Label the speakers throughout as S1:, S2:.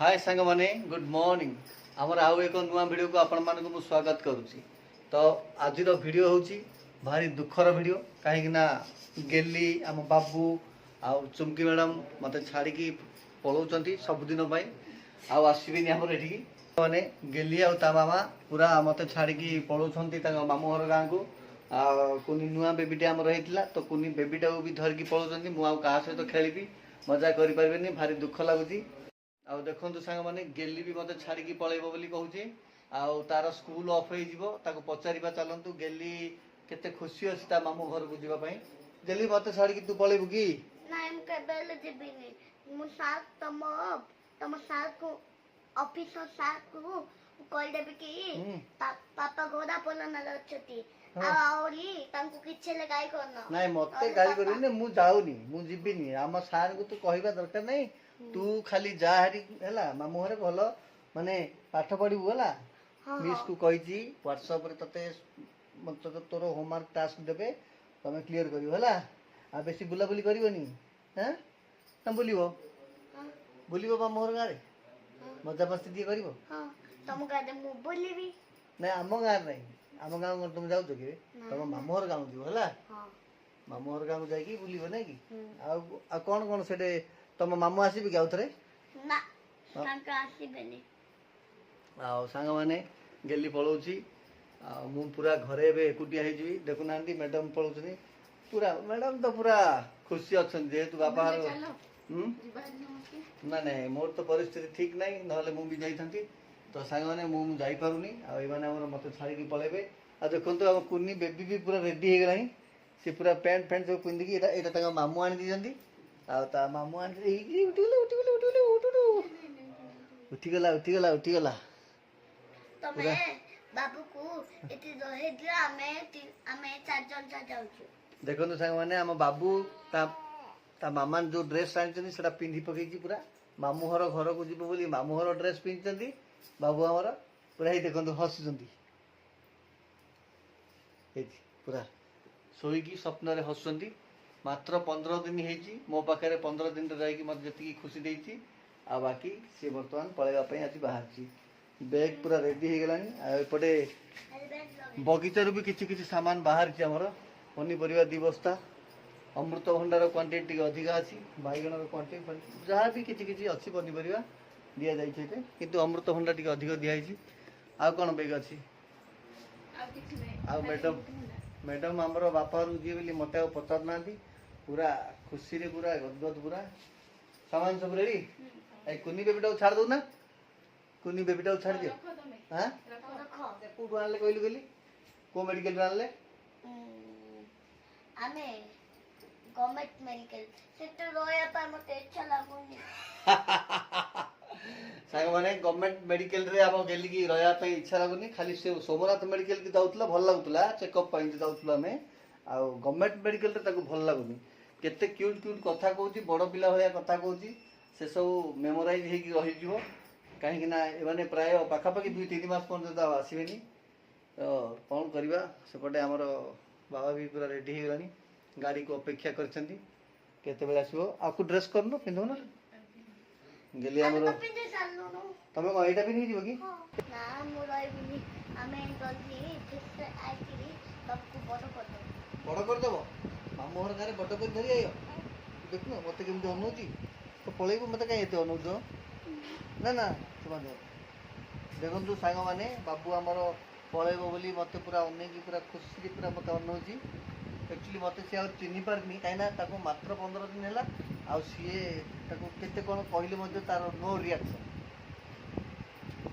S1: हाय सांग माने good morning आमर आउ एक नुआ वीडियो को आपण मानक मु स्वागत करूची। तो आज वीडियो होची भारी दुखर वीडियो कहीं ना गेली आम बाबू आ चुमकी मैडम मते छाड़ी की पळौचंती सब दिन पई आ आसीबिनी हमर एठी माने गेली आ ता मामा पूरा मते छाड़ी की पळौचंती ता मामू घर गां को आ कुनी नुआ बेबीटे हमर रहितला तो कुनी बेबीटा को भी धर की पळौचंती मु आ का सहित खेलिबी मजा करि परबेनी भारी दुख लागुची। आ देखु सांग मैंने गेली भी मत छाड़ी पलैब बोली कहूँ आउ तार स्कूल ऑफ हो पचारा चलतु गेली केते खुशी अच्छी ता मामू घर को जीवाई गेली मत छाड़ी तू पलैबू कि नाई मत गाड़ी कर मु जाऊनी मु जीविनी आम सार को तू कहवा दरकार नहीं तू खाली जा हारी है मामू घर भल माने पाठ पढ़ू है मिस को कही व्हाट्सएप रे तते मतलब तोर होमवर्क टास्क देबे तमे क्लियर करियो है आ बेसी बुलाबुली करबनी हैं ना बुलिबो बुलिबो मामू घर गारे मजा मस्ती दिए करिवो हां तुम गादे मु बुलिबी नहीं आम गार नहीं आम गाँव तुम जाऊ कि तुम मामू घर गाँव जीव है मामू घर गाँव जाकि बुलिबो नहीं कि आ कौन कौन से तुम मामू आसबि कि आउथरे ना तांका आसीबेनी आ सांग माने गेली पळौची आ मु पूरा घरे बे एकुटिया हे जीवी देखु नांदी मैडम पळौचनी पूरा मैडम तो पूरा खुशी अछन जेतु बाबा ना नहीं मोर तो परिस्थिति ठीक नहीं नहले मु भी जाई थंती तो सांग माने मु जाई पारुनी आ ए माने हमर मते छाड़ी की पळेबे आ देखंतु हम कुन्नी बेबी भी पूरा रेडी हे गलानी से पूरा पैंट पैंट जो पिंदी की एटा तांगा मामू आनी दिजंती आ मामू आनी उठीगला
S2: तमे बाबू को एति रहे दिया हमें चार जन जा जाउछु
S1: देखंतु सांग माने हम बाबू ता मामा जो ड्रेस आनिचनी सेटा पिंधी पकेची पूरा मामू घर को जीव बोली मामू घर ड्रेस पिंधचंती बाबू हमर पूरा ही देखंतु हसुचंती एति पूरा सोईकी स्वप्न रे हसुचंती मात्र 15 दिन हेची मो पाखे 15 दिन रही मत जी खुशी देती आ बाकी सी बर्तमान पलैवाई आज बाहर बैग पूरा रेडी हो गलानी एपटे बगीचारू भी किसी किसी सामान बाहर आमर पनीपरिया 2 बस्ता अमृतभंडार क्वांटिटी अधिका अच्छी बैगण क्वांटिटी जहाँ भी किसी किसी अच्छी पनीपरिया दि जाइए किंतु अमृतभंडार टी अधिक दिखाई आ कौन बैग अच्छी मैडम मैडम आमर बापा जी बोली मत पचार ना पूरा खुशी रे पूरा गदगद पूरा सामान सब रेडी कुनी बेबीटा को छाड़ दो ना कुनी बेबीटा को छाड़ दियो हां कोठो आनले कहली कहली को मेडिकल आनले
S2: आमे गवर्नमेंट मेडिकल सेट रोया पर मते अच्छा लागुनी
S1: साग माने गवर्नमेंट मेडिकल रे आबो गेली की रहया पे इच्छा लागुनी खाली से सोमनाथ मेडिकल की जाउतला भल लागुतला चेकअप पई जाउतला में आ गवर्नमेंट मेडिकल रे ताको भल लागुनी केते क्यूट क्यूट कथा कहूची बड़ पिला होया कथा कहूची से सब मेमोराइज हे की रहि जीवो कहीं ना एमाने प्राय पाखापाखि 2-3 मास पर्यंत आसबेनी तो कौन करवा सेपटे आमर बाबा भी पूरा रेडी हो गलानी गाड़ी को अपेक्षा करछंती केते बेला आसीबो आपको ड्रेस करनो पिंधो ना गेली आमर तमे को एटा भी नहीं जीवो की
S2: ना मु रहिबिनी आमे जल्दी फिर आइकरी सबको बड़ कर देबो मामू घर गारे
S1: बड़ कर धरि आयो देखनो मते केमते अनुची तो पळेबो मते काई एते अनुजो ना ना तुम देखु सांग मैंने बाबू आमर पलैब बोली मत पूरा अनेक पूरा खुशी पूरा मत अनौची एक्चुअली मत सी चिन्ह पारनी कहीं मात्र 15 दिन है आ सी केते कौन कहले तार नो रिएक्शन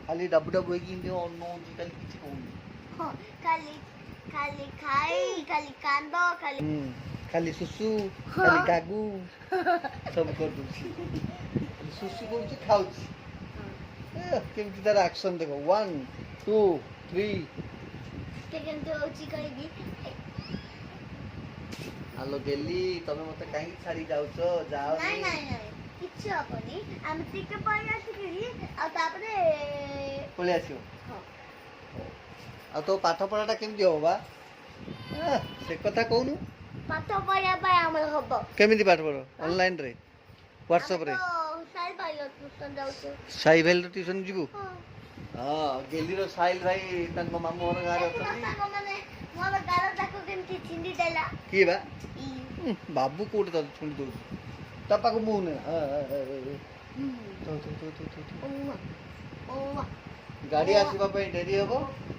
S1: खाली डाबू डाबू हो अनौची खाली किसी कहूनी खाली सुसु खाली गागू सब कर दूची सुसु कर खाऊची केमती तार एक्शन देखो 1 2 3 हेलो गेली तमे मते काई छाड़ी जाउछो जाओ
S2: नहीं नहीं नहीं किछ अपनी हम टिके पई आसीकरी आ तापरे
S1: पळे आसियो हां आ तो पाठ पढाटा केमती हो बा से कथा कहनु
S2: पाठ पढा बाय हमर हबो
S1: केमती पाठ पढो ऑनलाइन रे WhatsApp रे
S2: ସାଇ ଭାଇ ଟ୍ୟୁସନ ଯାଉଛୁ।
S1: ସାଇ ଭାଇ ଟ୍ୟୁସନ ଯିବୁ
S2: ହଁ।
S1: ହଁ ଗେଲିର ସାଇଲ ଭାଇ ତାଙ୍କ ମାମୁଁ ଘର ଗାଁରେ ଅଛନ୍ତି
S2: ସାଙ୍ଗମାନେ ମୋର ଗାର ତାକୁ କେମିତି ଛିଣ୍ଡି ଦେଲା।
S1: କିଏ ବା
S2: ଇ।
S1: ବାବୁ କୋଉଠି ତତେ ଛୁଣି ଦଉଛି ତା ପାଖକୁ ମୁଁ ନେ ଗାଡି ଆସିବା ପାଇଁ ଡେରି ହବ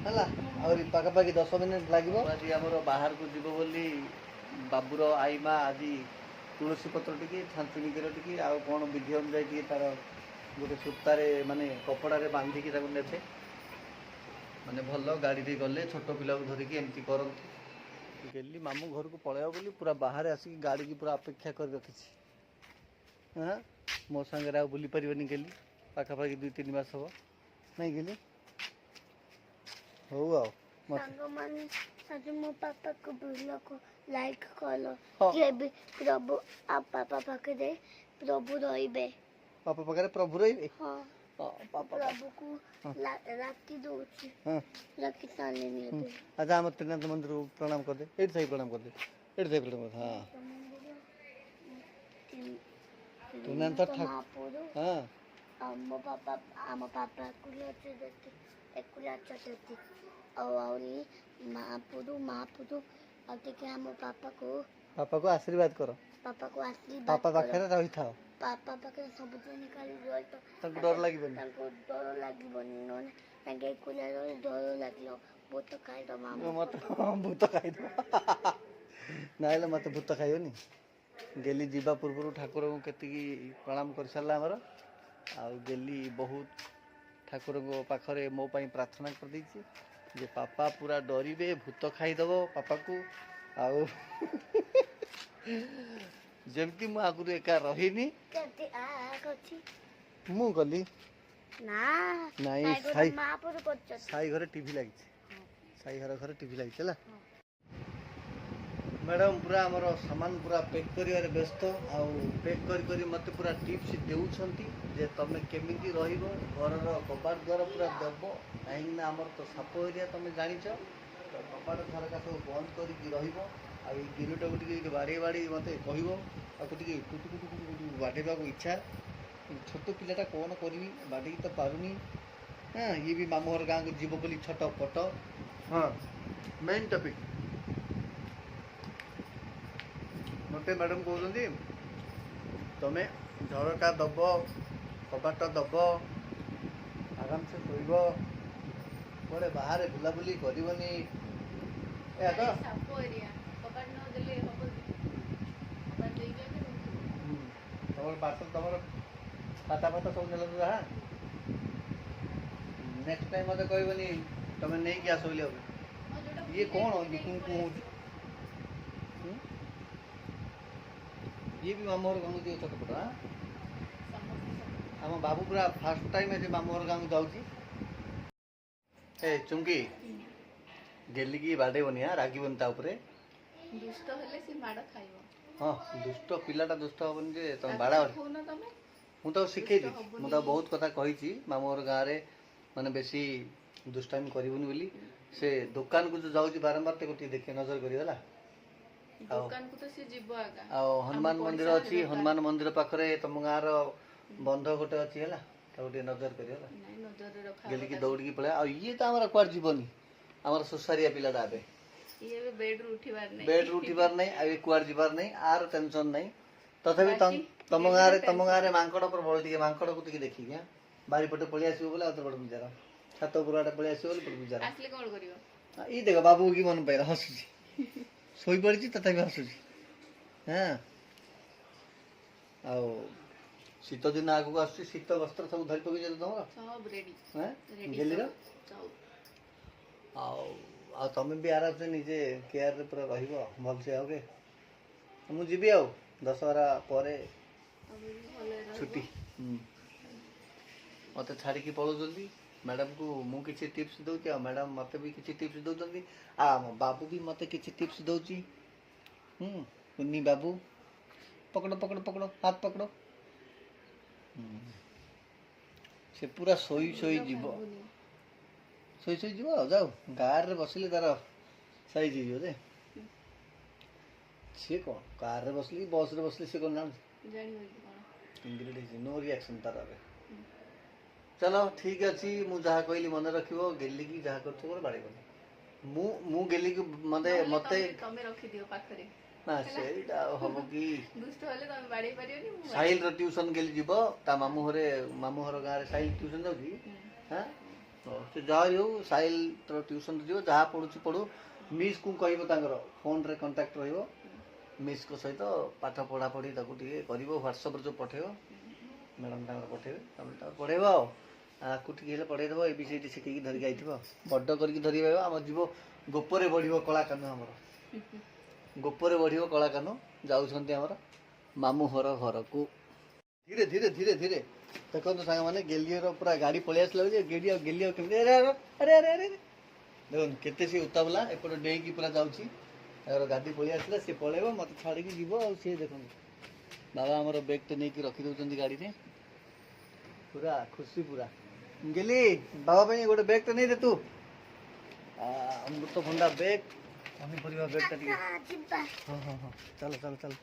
S1: ହେଲା ଆହୁରି ପାଖାପାଖି 10 ମିନିଟ୍ ଲାଗିବ ଆଜି ଆମର ବାହାରକୁ ଯିବ ବୋଲି ବାବୁର ଆଇମା ଆଜି ତୁଳସୀ ପତ୍ର ଟିକେ ଛାଞ୍ଚୁଣି କ୍ଷୀର ଟିକେ ଆଉ କ'ଣ ବିଧି ଅନୁଯାୟୀ ଟିକେ ତାର ଗୋଟେ ସୂତାରେ ମାନେ କପଡ଼ାରେ ବାନ୍ଧିକି ତାକୁ ନେବେ ମାନେ ଭଲ ଗାଡ଼ିରେ ଗଲେ ଛୋଟ ପିଲାକୁ ଧରିକି ଏମିତି କରନ୍ତି ଗେଲି ମାମୁଁ ଘରକୁ ପଳେଇବ ବୋଲି ପୁରା ବାହାରେ ଆସିକି ଗାଡ଼ିକି ପୁରା ଅପେକ୍ଷା କରି ରଖିଛି ହଁ ମୋ ସାଙ୍ଗରେ ଆଉ ବୁଲି ପାରିବନି ଗେଲି ପାଖାପାଖି 2-3 ମାସ ହବ ନାଇଁ ଗେଲି ହଉ ଆଉ
S2: ସାଙ୍ଗମାନେ ଆଜି ମୋ ପାପାକୁ ଭିଡ଼ିଓକୁ ଲାଇକ୍ କଲ
S1: ହଁ।
S2: ଯେ ବି ପ୍ରଭୁ ଆଉ ପାପା ପାଖରେ ପ୍ରଭୁ ରହିବେ।
S1: ବାପା ପାଖରେ ପ୍ରଭୁ ରହିବେ
S2: ହଁ ପ୍ରଭୁକୁ ରାତି ଦଉଛି ରାତି ତାଲି ନେବେ।
S1: ଆଚ୍ଛା ଆମ ତ୍ରିନାଥ ମନ୍ଦିର ପ୍ରଣାମ କରିଦେ ଏଇଠି ଥାଇ ପ୍ରଣାମ କରିଦେ ଏଇଠି ଥାଇ ପ୍ରଣାମ କରିଦେ ହଁ ତ୍ରିନାଥ
S2: ମହାପୁରୁ
S1: ହଁ
S2: ଆମ ପାପାକୁ ଅଛନ୍ତି ଏକୁଲା ଅଛନ୍ତି ଆଉ ଆହୁରି ମହାପୁରୁ ଆଉ ଟିକେ ଆମ
S1: ବାପାକୁ ଆଶୀର୍ବାଦ କର
S2: ପାପାକୁ ଆଶୀର୍ବାଦ
S1: ବାପା
S2: କର।
S1: ପାଖରେ ରହିଥାଅ
S2: ପାପା ପାଖରେ ସବୁଦିନ ଖାଲି ରହିତ
S1: ତାଙ୍କୁ ଡର ଲାଗିବନି
S2: ତାଙ୍କୁ ଡର ଲାଗିବନି ନହେଲେ ତାଙ୍କେ ଏକୁଲା ରହି ଡର ଲାଗିବ ଭୂତ ଖାଇଦବ
S1: ମତେ ଭୂତ ଖାଇଦବ ନାଇଁଲେ ମତେ ଭୂତ ଖାଇବନି ଗେଲି ଯିବା ପୂର୍ବରୁ ଠାକୁରଙ୍କୁ କେତିକି ପ୍ରଣାମ କରିସାରିଲା ଆମର ଆଉ ଗେଲି ବହୁତ ଠାକୁରଙ୍କ ପାଖରେ ମୋ ପାଇଁ ପ୍ରାର୍ଥନା କରିଦେଇଛି ଯେ ପାପା ପୁରା ଡରିବେ ଭୂତ ଖାଇଦବ ପାପାକୁ ଆଉ ଯେମିତି ମୁଁ ଆଗରୁ ଏକା ରହିନି ମୁଁ ଗଲି ନାଇଁ ସାଇ ଘରେ ଟିଭି ଲାଗିଛି ସାଇ ଘରେ ଟିଭି ଲାଗିଛି ହେଲା ମ୍ୟାଡ଼ାମ୍ ପୁରା ଆମର ସାମାନ ପୁରା ପ୍ୟାକ୍ କରିବାରେ ବ୍ୟସ୍ତ ଆଉ ପ୍ୟାକ୍ କରି ମୋତେ ପୁରା ଟିପ୍ସ ଦେଉଛନ୍ତି ଯେ ତମେ କେମିତି ରହିବ ଘରର କବାଟ ଦ୍ୱାର ପୁରା ଦେବ କାହିଁକିନା ଆମର ତ ସାପ ଏରିଆ ତମେ ଜାଣିଛ ତ କବାଟ ଝରକା ସବୁ ବନ୍ଦ କରିକି ରହିବ ଆଉ ଏଇ ଗିରୁଟାକୁ ଟିକେ ବାଡ଼େଇ ମୋତେ କହିବ ତାକୁ ଟିକେ ବାଡ଼େଇବାକୁ ଇଚ୍ଛା ଛୋଟ ପିଲାଟା କ'ଣ କରିବି ବାଡ଼େଇକି ତ ପାରୁନି ହଁ ଇଏ ବି ମାମୁଁ ଘର ଗାଁକୁ ଯିବ ବୋଲି ଛୋଟ ପଟ ହଁ ମେନ୍ ଟପିକ୍ ମୋତେ ମ୍ୟାଡ଼ାମ୍ କହୁଛନ୍ତି ତମେ ଝରକା ଦେବ କବାଟ ଦେବ ଆରାମସେ ଶୋଇବ କୁଆଡ଼େ ବାହାରେ ବୁଲାବୁଲି କରିବନି ଏହା ତ ତମର ପାର୍ସଲ ତମର ଖାତା ସବୁ ନେଲ ଯାହା ନେକ୍ସଟ ଟାଇମ୍ ମୋତେ କହିବନି ତମେ ନେଇକି ଆସ ବୋଲି হবে ଇଏ କ'ଣ ଇଏ କୁଁ ହଉଛି ଇଏ ବି ମାମୁଁ ଘର ଗାଁକୁ ଯିବ ଛୋଟ ପଟ ଆମ ବାବୁ ପୁରା ଫାର୍ଷ୍ଟ ଟାଇମ୍ ଆଜି ମାମୁଁ ଘର ଗାଁକୁ ଯାଉଛି ଏ ଚୁଙ୍କି ଗେଲିକି ବାଡ଼େଇବନି ରାଗିବନି ତା ଉପରେ
S3: ଦୁଷ୍ଟ ହେଲେ ସେ ମାଡ଼ ଖାଇବ।
S1: ହଁ ଦୁଷ୍ଟ ପିଲାଟା ଦୁଷ୍ଟ ହବନି ଯେ ତମେ ବାଡ଼ାବନି ମୁଁ ତାକୁ ଶିଖେଇଛି ମୁଁ ତାକୁ ବହୁତ କଥା କହିଛି ମାମୁଁ ଘର ଗାଁରେ ମାନେ ବେଶୀ ଦୁଷ୍ଟାମି କରିବୁନି ବୋଲି ସେ ଦୋକାନକୁ ଯୋଉ ଯାଉଛି ବାରମ୍ବାର ତାକୁ ଟିକେ ଦେଖି ନଜର କରିବ ହେଲା ଆଉ ହନୁମାନ ମନ୍ଦିର ଅଛି ହନୁମାନ ମନ୍ଦିର ପାଖରେ ତମ ଗାଁର ବନ୍ଧ ଗୋଟେ ଅଛି ହେଲା ତାକୁ ଟିକେ ନଜର କରିବ ହେଲା ଗେଲିକି ଦୌଡ଼ିକି ପଳେଇବା ଆଉ ଇଏ ତ ଆମର କୁଆଡ଼େ ଯିବନି ଆମର ସୁସାରିଆ ପିଲାଟା ଏବେ ବେଡ୍ରୁ ଉଠିବାର ନାହିଁ ଆଉ କୁଆଡ଼େ ଯିବାର ନାହିଁ ଆର ଟେନସନ୍ ନାହିଁ ତଥାପି ତମ ଗାଁରେ ମାଙ୍କଡ଼ ପ୍ରବଳ ଟିକେ ମାଙ୍କଡ଼କୁ ଟିକେ ଦେଖିକି ବାରିପଟେ ପଳେଇ ଆସିବ ବୋଲେ ଆଉ ତ ବଡ଼ ବିଜାର ଛାତ ଉପର ଆଡ଼େ ପଳେଇ ଆସିବ ବୋଲି ବଡ଼ ବିଜାର ଇଏ ଦେଖ ବାବୁ କି ମନେ ପାଇଲା ହସୁଛି ଶୋଇପଡ଼ିଛି ତଥାପି ହସୁଛି ହଁ ଆଉ ଶୀତ ଦିନ ଆଗକୁ ଆସୁଛି ଶୀତ ବସ୍ତ୍ର ସବୁ ଧରି ପକେଇଛ ତମର ଗେଲିର ଆଉ ତମେ ବି ଆରାମସେ ନିଜେ କେୟାରରେ ପୁରା ରହିବ ଭଲସେ ଆଉ ମୁଁ ଯିବି ଆଉ ଦଶହରା ପରେ ଛୁଟି ମୋତେ ଛାଡ଼ିକି ପଳାଉଛନ୍ତି ମ୍ୟାଡ଼ାମ୍କୁ ମୁଁ କିଛି ଟିପ୍ସ ଦେଉଛି ଆଉ ମ୍ୟାଡ଼ାମ୍ ମୋତେ ବି କିଛି ଟିପ୍ସ ଦେଉଛନ୍ତି ଆଉ ଆମ ବାବୁ ବି ମୋତେ କିଛି ଟିପ୍ସ ଦେଉଛି କୁନି ବାବୁ ପକଡ଼ ହାତ ପକଡ଼ ସେ ପୁରା ଶୋଇ ଯିବ ଆଉ ଯାଉ କାରରେ ବସିଲେ ତାର ସାଇଜ୍ ହେଇଯିବ ଯେ ସିଏ କ'ଣ କାରରେ ବସିଲେ କି ବସ୍ରେ ବସିଲେ ସିଏ କ'ଣ ଜାଣୁଛି इंग्रेड नो रिएक्शन तार अबे चलो ठीक अछि मु जहा कहली मन रखिबो गेली की जहा करथो मोर बाड़ी बने मु गेली की मते मते
S3: तमे रखि दियो पाखरे
S1: ना सेटा हबो की
S3: दुष्ट होले तमे बाड़ी परियोनी मु
S1: साहिल रो ट्यूशन गेली जीवो ता मामू हर गां रे साहिल ट्यूशन जाउची हां तो से जायो साहिल रो ट्यूशन जीवो जहा पढुची पढु मिस को कहबो तांगर फोन रे कांटेक्ट रहिबो मिस को सहित पाठ पढ़ा पढ़ी ताको टिके करिवो व्हाट्सएप रे जो पठेबो मैडम तांगर पठेबे तमे ता पढेबो आकु टिके हेले पढे देबो एबीसीडी सिखिकी धरिक आइथिबो बड्ड करके धरिबो हम जीवो गोपरे बढ़िबो कला कानो हमर गोपरे बढ़िबो कला कानो जाउछन्ते हमर मामू घर को धीरे धीरे धीरे धीरे देखो तो सांग माने गेलियर पूरा गाड़ी पळे आसला जे गेलियो केमते अरे अरे अरे अरे देखो केते से उतावला एपट डेई की पूरा जाउची और गाड़ी पळे आसला से पळेबो मते छाडी की जीवो और से देखो बाबा हमर बैग तो नहीं की रखी दउचंदी गाड़ी रे पूरा खुशी पूरा गेली बाबा पे गोटे बैग तो नहीं दे तू अमृत भंडा बैग पानी परिवा बैग ता दिए हां हां हां चलो चलो चलो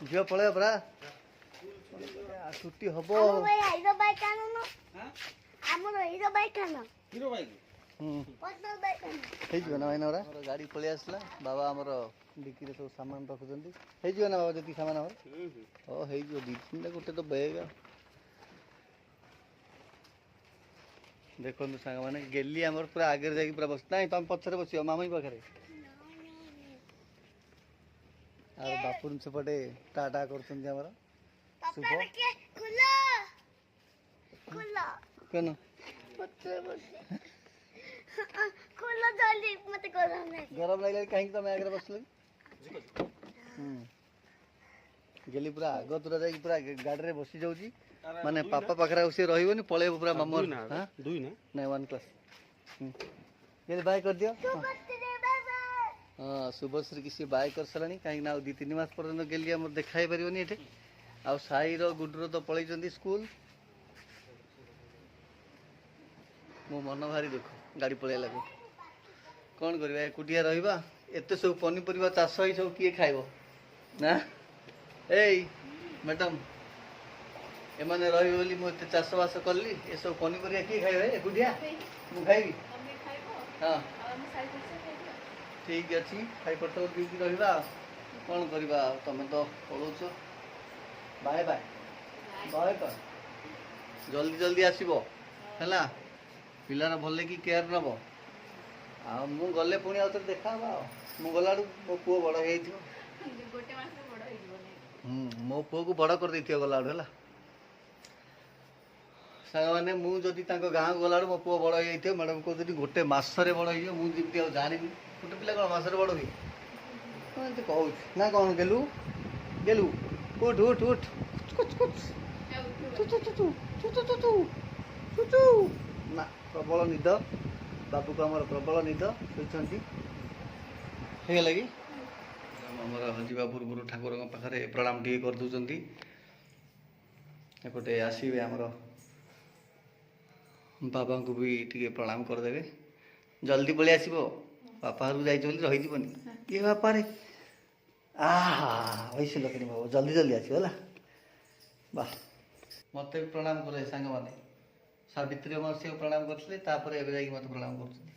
S1: जियो पळे बरा छुट्टी हबो
S2: भाई हीरो बाइक आनो न हां हमरो हीरो बाइक आनो पर्सनल बाइक आनो
S1: हे जो ना भाईना हमरा गाड़ी पळे आसला बाबा हमर डिक्की रे सब सामान रखुचंदी हे जो ना बाबा जति सामान हमर ओ हे जो दी तीन गोटे तो बैग देखो सांग माने गेली हमर पूरा आगे जाई पूरा बस नहीं तुम पछरे बसियो मामई पाखरे आ बापुन से पटे टाटा करछन हमर
S2: पापा के खुला खुला
S1: केन
S2: पछरे बस खुला जल्दी मत गरम
S1: लागले काहे तुम आगे बसले गेली पूरा आगो तुरा जाई पूरा गाड़ी रे बसी जाउची माने पापा पाखरा उसे रहिबोनी पळेबो पूरा मामू दुई ना नहीं 1 क्लास ये बाय कर दियो हां शुभश्री किसी बाय कर सलानी काहे ना 2-3 मास पर्यंत गेली हमर देखाई परियोनी एठे आ साई रो गुडरो तो पळै जंदी स्कूल मो मन भारी देखो गाड़ी पळे लागो कोन करबा कुटिया रहिबा एते सब पनी परिवा चाष होई सब किए खाइबो ना एई मैडम एमाने रही बोली मु एते चाष बास करली ए सब पनी परिया किए खाइबे कुटिया मु खाइबी
S3: तमे खाइबो
S1: हां
S3: हम साइकिल से खाइबो
S1: ठीक अछि खाइ पड़तो ड्यूटी रहिबा कोन करबा तमे तो पळुछो बाय बाय बाय कर जल्दी जल्दी आसीबो हला पिलाना भले की केयर नबो आ मु गले पुणी आउतर देखाबा मु गलाडू मो पुओ बड़ हेइथिबो
S3: गोटे मास रे बड़ होई जीवो
S1: मो पुओ को बड़ कर देथियो गलाडू हला सांग माने मु जदी तांको गां गलाडू मो पुओ बड़ हेइथियो मैडम को जदी गोटे मास रे बड़ हेइयो मु जिति आ जानिबी गोटे पिला कोन मास रे बड़ होई कोन ते कहू ना कोन गेलू गेलू उठ उठ उठ कुछ कुछ तू तू तू तू तू तू तू तू तू ना प्रबल निद बाबू को हमर प्रबल निद सोचंती हे लगी हमर हजिबा पूर्व ठाकुर पाखरे प्रणाम टी कर दूचंती एपटे आसीबे हमर बाबा को भी टिके प्रणाम कर देबे जल्दी पळे आसीबो पापा हरु जाई चली रहि जीवनी ये बापा रे आहा वैसे लकनी बाबू जल्दी जल्दी आसीबो हला वाह मते प्रणाम करे संग माने सावित्री अमावस्या को प्रणाम करथले तापर एबे जाई मते प्रणाम करथले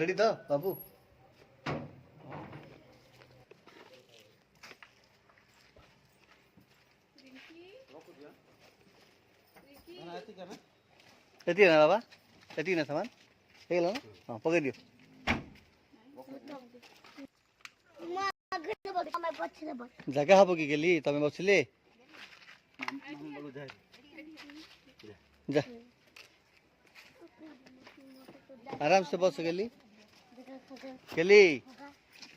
S1: रेडी तो बाबू एती ना बाबा एती ना सामान हेलो ना हां पकड़ दियो जगह हबो की गेली तमे बसले जा आराम से बस गेली गेली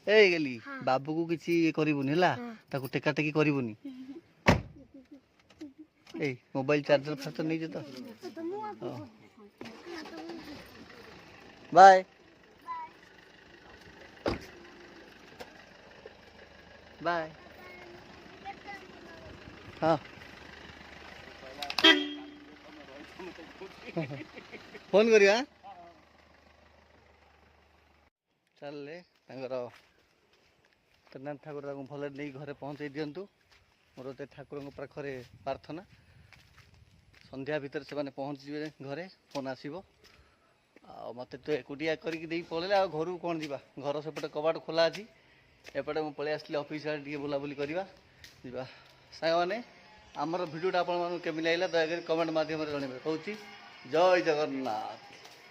S1: ए गेली बाबू को किछि करिबुनी हला ताको टेका टेकी करिबुनी ए मोबाइल चार्जर फाटर नहीं जतो बाय बाय हाँ फोन करिया चल ले तांगर जगन्नाथ ठाकुर भले नहीं घरे पहुँचे दिंतु ମୋର ଏତେ ଠାକୁରଙ୍କ ପାଖରେ ପ୍ରାର୍ଥନା ସନ୍ଧ୍ୟା ଭିତରେ ସେମାନେ ପହଞ୍ଚିଯିବେ ଘରେ, ଫୋନ୍ ଆସିବ। ଆଉ ମୋତେ ତ ଏକୁଟିଆ କରିକି ଦେଇ ପଳେଇଲେ, ଆଉ ଘରକୁ କ'ଣ ଯିବା? ଘର ସେପଟେ କବାଟ ଖୋଲା ଅଛି, ଏପଟେ ମୁଁ ପଳେଇ ଆସିଥିଲି ଅଫିସ୍ ଆଡ଼େ ଟିକେ ବୁଲାବୁଲି କରିବା। ଯିବା ସାଙ୍ଗମାନେ, ଆମର ଭିଡ଼ିଓଟା ଆପଣମାନଙ୍କୁ କେମିତି ଲାଗିଲା ଦୟାକରି କମେଣ୍ଟ ମାଧ୍ୟମରେ ଜଣାଇବେ। କହୁଛି ଜୟ ଜଗନ୍ନାଥ।